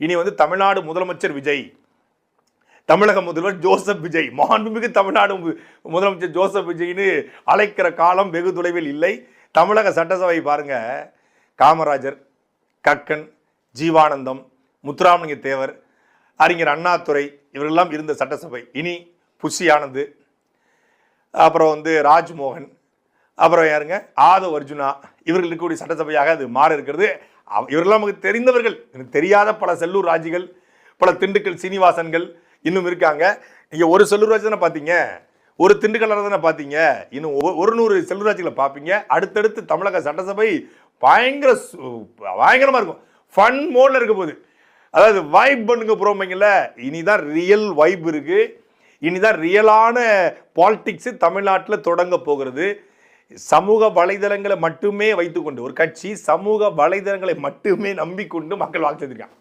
இனி வந்து தமிழ்நாடு முதலமைச்சர் விஜய், தமிழக முதல்வர் ஜோசப் விஜய், மாண்புமிகு தமிழ்நாடு முதலமைச்சர் ஜோசப் விஜய்னு அழைக்கிற காலம் வெகு தொலைவில் இல்லை. தமிழக சட்டசபை பாருங்க, காமராஜர், கக்கன், ஜீவானந்தம், முத்துராமலிங்க தேவர், அறிஞர் அண்ணாதுரை இவர்களெல்லாம் இருந்த சட்டசபை இனி புஷி ஆனந்த், அப்புறம் வந்து ராஜ்மோகன், அப்புறம் யாருங்க ஆதவ் அர்ஜுனா, இவர்கள் இருக்கக்கூடிய சட்டசபையாக அது மாற இருக்கிறது. இவரெல்லாம் நமக்கு தெரிந்தவர்கள். தெரியாத பல செல்லூர் ராஜிகள், பல திண்டுக்கல் சீனிவாசன்கள் இன்னும் இருக்காங்க. நீங்க ஒரு செல்லூர் ராஜ் தானே பார்த்தீங்க, ஒரு திண்டுக்கல் தானே பார்த்தீங்க, இன்னும் 100 செல்லூர் ராஜிகளை பார்ப்பீங்க. அடுத்தடுத்து தமிழக சட்டசபை பயங்கரமா இருக்கும், ஃபன் மோட்ல இருக்க போகுது. அதாவது வைப் பண்ணுங்க புரோமைங்கள, இனிதான் ரியல் வைப் இருக்கு, இனிதான் ரியலான பாலிடிக்ஸ் தமிழ்நாட்டில் தொடங்க போகிறது. சமூக வலைதளங்களை மட்டுமே வைத்துக்கொண்டு ஒரு கட்சி சமூக வலைதளங்களை மட்டுமே நம்பிக்கொண்டு மக்கள் வாக்கு செஞ்சிருக்காங்க.